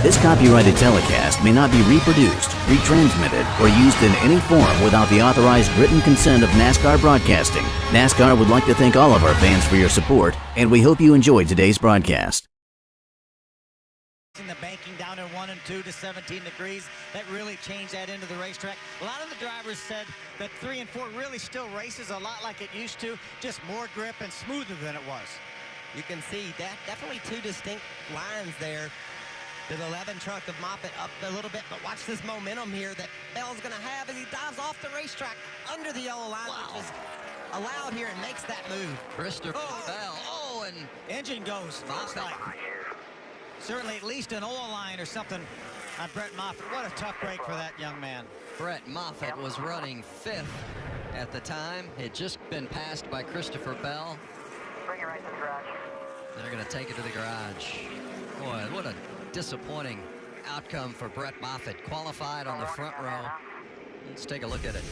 This copyrighted telecast may not be reproduced, retransmitted, or used in any form without the authorized written consent of NASCAR Broadcasting. NASCAR would like to thank all of our fans for your support, and we hope you enjoyed today's broadcast. The banking down in 1 and 2 to 17 degrees, that really changed that into the racetrack. A lot of the drivers said that 3 and 4 really still races a lot like it used to, just more grip and smoother than it was. You can see that definitely two distinct lines there. The 11 truck of Moffitt up a little bit, but watch this momentum here that Bell's going to have as he dives off the racetrack under the yellow line, which is allowed here and makes that move. Christopher Bell. Oh, and engine goes. Looks like certainly at least an oil line or something on Brett Moffitt. What a tough break for that young man. Brett Moffitt was running 5th at the time. Had just been passed by Christopher Bell. Bring it right to the garage. They're going to take it to the garage. Boy, what a disappointing outcome for Brett Moffitt. Qualified on the front row. Let's take a look at it.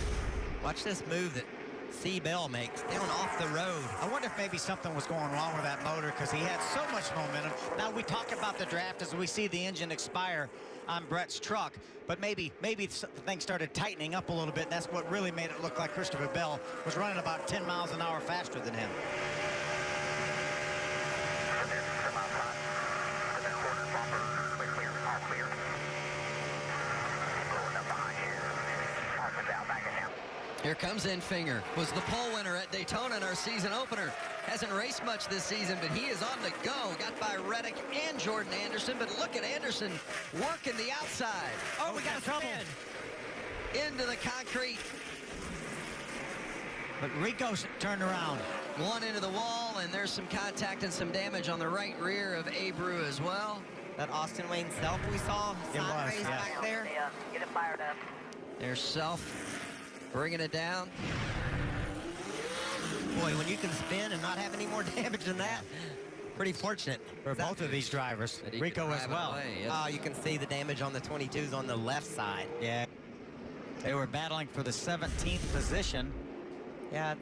Watch this move that C. Bell makes down off the road. I wonder if maybe something was going wrong with that motor because he had so much momentum. Now we talk about the draft as we see the engine expire on Brett's truck, but maybe things started tightening up a little bit. That's what really made it look like Christopher Bell was running about 10 miles an hour faster than him. Here comes Enfinger. Was the pole winner at Daytona in our season opener. Hasn't raced much this season, but he is on the go. Got by Reddick and Jordan Anderson, but look at Anderson working the outside. Oh, we got a trouble. Into the concrete. But Rico's turned around. One into the wall, and there's some contact and some damage on the right rear of Abreu as well. That Austin Wayne Self we saw sideways back there. Yeah, get it fired up. There's Self bringing it down. Boy, when you can spin and not have any more damage than that, pretty fortunate. For both of these drivers, Rico as well. You can see the damage on the 22s on the left side. Yeah. They were battling for the 17th position. Yeah,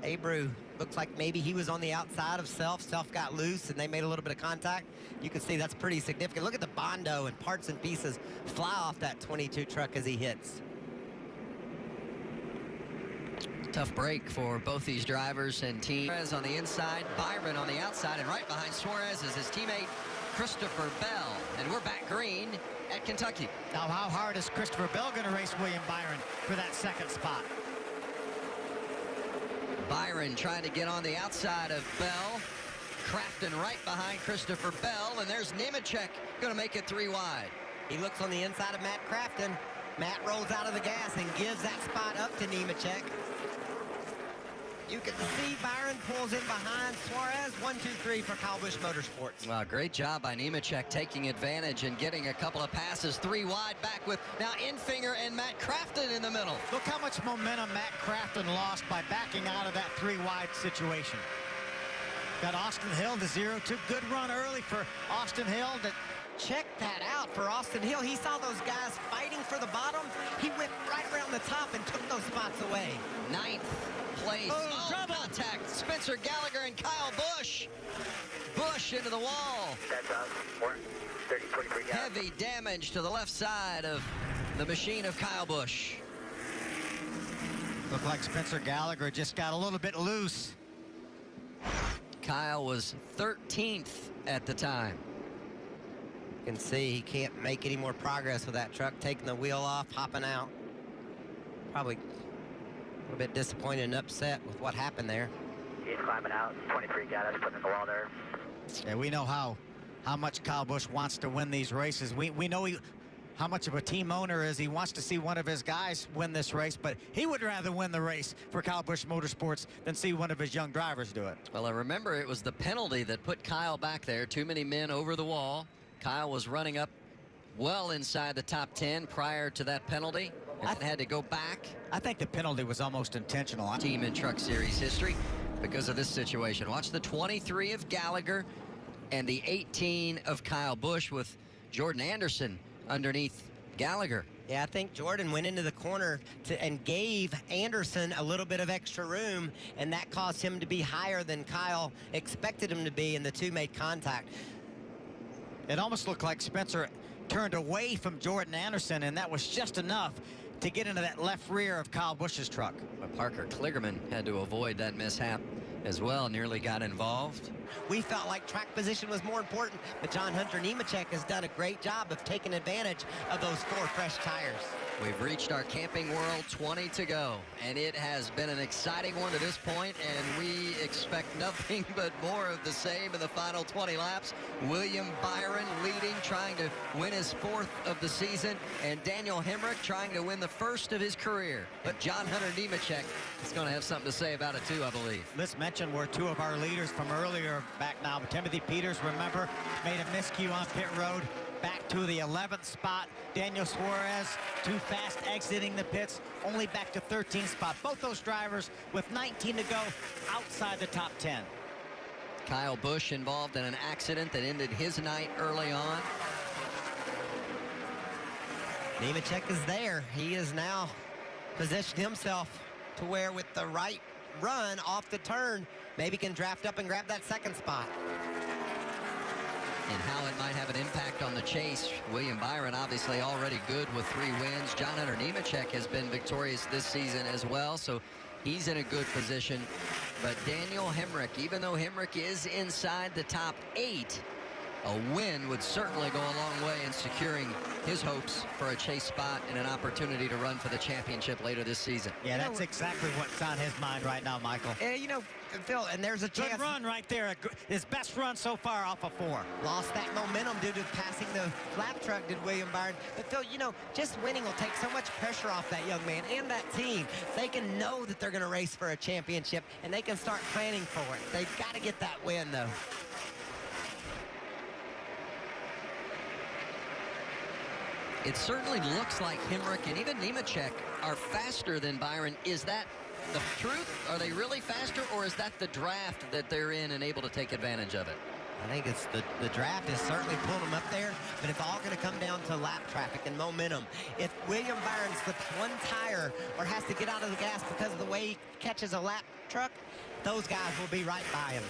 Abreu looks like maybe he was on the outside of Self. Self got loose and they made a little bit of contact. You can see that's pretty significant. Look at the Bondo and parts and pieces fly off that 22 truck as he hits. Tough break for both these drivers and team. Suarez on the inside, Byron on the outside, and right behind Suarez is his teammate Christopher Bell. And we're back green at Kentucky. Now how hard is Christopher Bell going to race William Byron for that second spot? Byron trying to get on the outside of Bell. Crafton right behind Christopher Bell, and there's Nemechek going to make it 3 wide. He looks on the inside of Matt Crafton. Matt rolls out of the gas and gives that spot up to Nemechek. You can see Byron pulls in behind Suarez. 1, 2, 3 for Kyle Busch Motorsports. Well, great job by Nemechek taking advantage and getting a couple of passes 3 wide back with now Enfinger and Matt Crafton in the middle. Look how much momentum Matt Crafton lost by backing out of that 3 wide situation. Got Austin Hill to 0-2. Good run early for Austin Hill. Check that out for Austin Hill. He saw those guys fighting for the bottom. He went right around the top and took those spots away. 9th place. Oh, contact. Spencer Gallagher and Kyle Busch. Busch into the wall. That's us. 30, 23, yeah. Heavy damage to the left side of the machine of Kyle Busch. Looked like Spencer Gallagher just got a little bit loose. Kyle was 13th at the time. You can see he can't make any more progress with that truck, taking the wheel off, hopping out. Probably a little bit disappointed and upset with what happened there. He's climbing out. 23 got us putting in the wall there. Yeah, we know how much Kyle Busch wants to win these races. We know how much of a team owner is. He wants to see one of his guys win this race, but he would rather win the race for Kyle Busch Motorsports than see one of his young drivers do it. Well, I remember it was the penalty that put Kyle back there. Too many men over the wall. Kyle was running up well inside the top 10 prior to that penalty and had to go back. I think the penalty was almost intentional. Team in Truck Series history because of this situation. Watch the 23 of Gallagher and the 18 of Kyle Busch with Jordan Anderson underneath Gallagher. Yeah, I think Jordan went into the corner and gave Anderson a little bit of extra room, and that caused him to be higher than Kyle expected him to be, and the two made contact. It almost looked like Spencer turned away from Jordan Anderson, and that was just enough to get into that left rear of Kyle Busch's truck. But Parker Kligerman had to avoid that mishap as well, nearly got involved. We felt like track position was more important, but John Hunter Nemechek has done a great job of taking advantage of those 4 fresh tires. We've reached our Camping World 20 to go, and it has been an exciting one to this point, and we expect nothing but more of the same in the final 20 laps. William Byron leading, trying to win his 4th of the season, and Daniel Hemrick trying to win the 1st of his career. But John Hunter Nemechek is going to have something to say about it too, I believe. Let's mention where 2 of our leaders from earlier back now. Timothy Peters, remember, made a miscue on pit road. Back to the 11th spot. Daniel Suarez, too fast exiting the pits, only back to 13th spot. Both those drivers with 19 to go outside the top 10. Kyle Busch involved in an accident that ended his night early on. Nemechek is there. He has now positioned himself to where with the right run off the turn, maybe can draft up and grab that 2nd spot. And how it might have an impact on the chase. William Byron obviously already good with 3 wins. John Hunter Nemechek has been victorious this season as well, so he's in a good position. But Daniel Hemrick, even though Hemrick is inside the top 8, a win would certainly go a long way in securing his hopes for a chase spot and an opportunity to run for the championship later this season. Yeah, that's exactly what's on his mind right now, Michael. You know, Phil, and there's a chance. Good run right there. His best run so far off of 4. Lost that momentum due to passing the lap truck, did William Byron. But Phil, you know, just winning will take so much pressure off that young man and that team. They can know that they're going to race for a championship, and they can start planning for it. They've got to get that win, though. It certainly looks like Hemrick and even Nemechek are faster than Byron. Is that the truth? Are they really faster, or is that the draft that they're in and able to take advantage of it? I think it's the draft is certainly pulling them up there, but it's all going to come down to lap traffic and momentum. If William Byron slips 1 tire or has to get out of the gas because of the way he catches a lap truck, those guys will be right by him.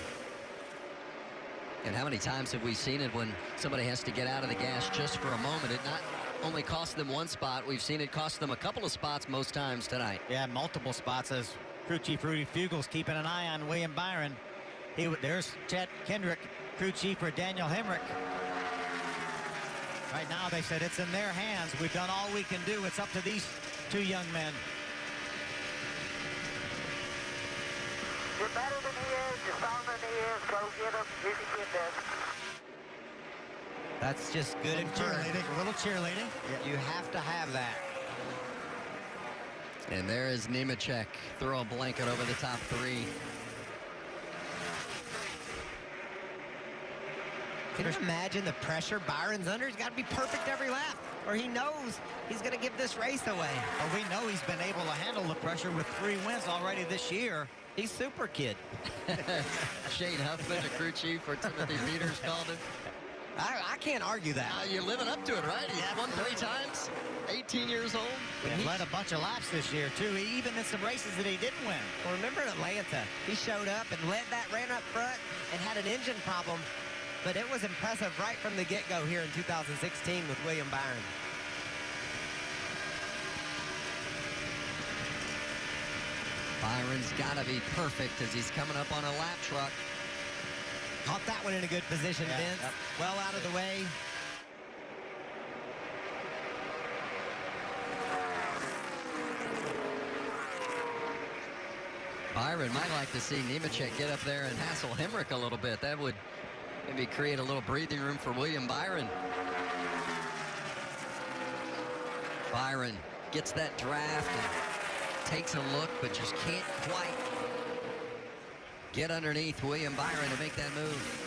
And how many times have we seen it when somebody has to get out of the gas just for a moment? It not only cost them 1 spot, we've seen it cost them a couple of spots most times tonight. Yeah, multiple spots as crew chief Rudy Fugel's keeping an eye on William Byron. There's Chad Kendrick, crew chief for Daniel Hemrick. Right now they said it's in their hands. We've done all we can do. It's up to these 2 young men. You're better than he is. You're stronger than he is. Go get him. You can get this. That's just good Cheerleading, a little cheerleading. You have to have that. And there is Nemechek. Throw a blanket over the top 3. Can you imagine the pressure Byron's under? He's got to be perfect every lap, or he knows he's going to give this race away. Well, we know he's been able to handle the pressure with 3 wins already this year. He's super kid. Shane Huffman, the crew chief for Timothy Peters, called him. I can't argue that. You're living up to it, right? He's won 3 times, 18 years old. And led a bunch of laps this year, too, even in some races that he didn't win. Well, remember in Atlanta, he showed up and ran up front and had an engine problem. But it was impressive right from the get-go here in 2016 with William Byron. Byron's got to be perfect as he's coming up on a lap truck. Caught that one in a good position, Yeah, Vince. yep. Well out of the way. Byron might like to see Nemechek get up there and hassle Hemrick a little bit. That would maybe create a little breathing room for William Byron. Byron gets that draft and takes a look, but just can't quite get underneath William Byron to make that move.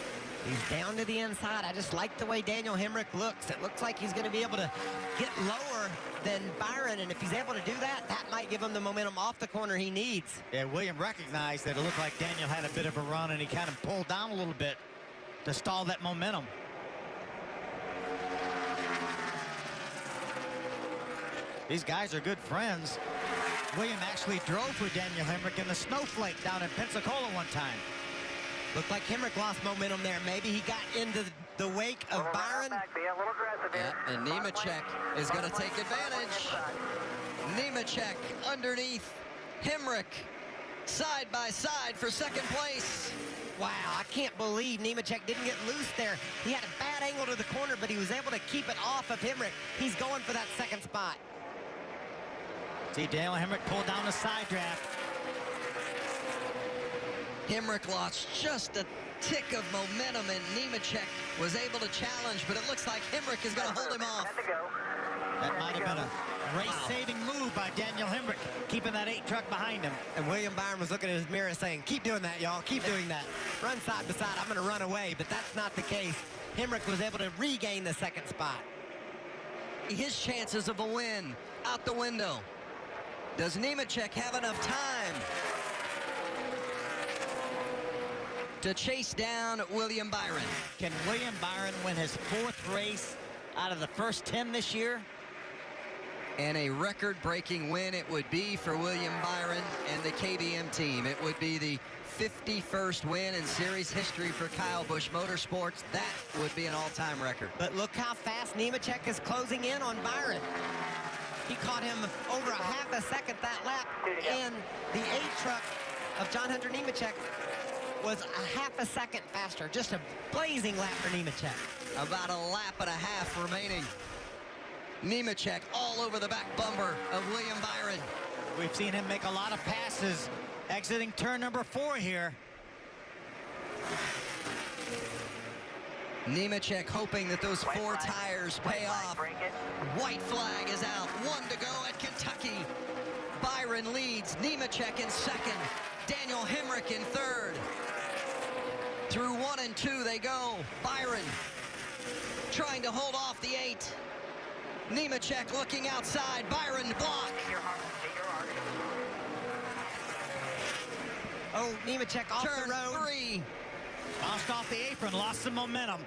He's down to the inside. I just like the way Daniel Hemrick looks. It looks like he's going to be able to get lower than Byron, and if he's able to do that, that might give him the momentum off the corner he needs. Yeah, William recognized that it looked like Daniel had a bit of a run, and he kind of pulled down a little bit to stall that momentum. These guys are good friends. William actually drove for Daniel Hemrick in the snowflake down in Pensacola one time. Looked like Hemrick lost momentum there. Maybe he got into the wake of Byron. Back, be a little aggressive here. Yeah, And Nemechek is going to take advantage. Nemechek underneath Hemrick, side by side for second place. Wow, I can't believe Nemechek didn't get loose there. He had a bad angle to the corner, but he was able to keep it off of Hemrick. He's going for that second spot. See Daniel Hemrick pull down the side draft. Hemrick lost just a tick of momentum, and Nemechek was able to challenge, but it looks like Hemrick is going to hold him off. That might have been a race-saving move by Daniel Hemrick, keeping that 8 truck behind him. And William Byron was looking at his mirror saying, keep doing that, y'all, keep doing that. Run side by side, I'm going to run away, but that's not the case. Hemrick was able to regain the second spot. His chances of a win out the window. Does Nemechek have enough time to chase down William Byron? Can William Byron win his 4th race out of the first 10 this year? And a record-breaking win it would be for William Byron and the KBM team. It would be the 51st win in series history for Kyle Busch Motorsports. That would be an all-time record. But look how fast Nemechek is closing in on Byron. He caught him over a half a second that lap, and the 8 truck of John Hunter Nemechek was a half a second faster. Just a blazing lap for Nemechek. About a lap and a half remaining. Nemechek all over the back bumper of William Byron. We've seen him make a lot of passes exiting turn number 4 here. Nemechek hoping that those 4 tires pay off. White flag is out. 1 to go at Kentucky. Byron leads. Nemechek in second. Daniel Hemrick in third. Through 1 and 2 they go. Byron trying to hold off the 8. Nemechek looking outside. Byron block. Oh, Nemechek off Turn the road. 3. Bounced off the apron, lost some momentum.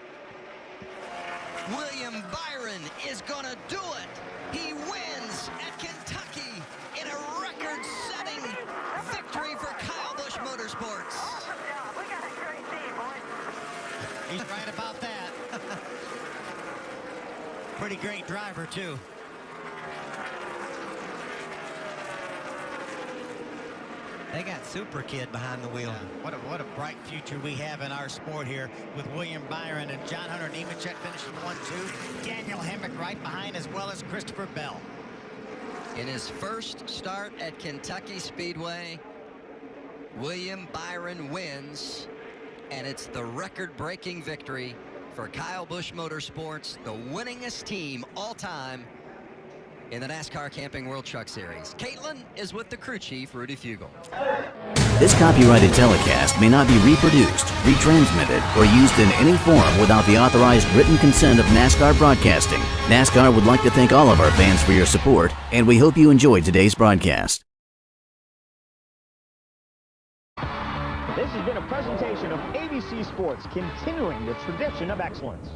William Byron is going to do it. He wins at Kentucky in a record-setting victory for Kyle Busch Motorsports. Awesome job. We got a great team, boys. He's right about that. Pretty great driver, too. They got Super Kid behind the wheel. What a bright future we have in our sport here with William Byron and John Hunter Nemechek finishing 1-2. Daniel Hemrick right behind, as well as Christopher Bell. In his first start at Kentucky Speedway, William Byron wins, and it's the record-breaking victory for Kyle Busch Motorsports, the winningest team all time in the NASCAR Camping World Truck Series. Caitlin is with the crew chief, Rudy Fugle. This copyrighted telecast may not be reproduced, retransmitted, or used in any form without the authorized written consent of NASCAR Broadcasting. NASCAR would like to thank all of our fans for your support, and we hope you enjoyed today's broadcast. This has been a presentation of ABC Sports, continuing the tradition of excellence.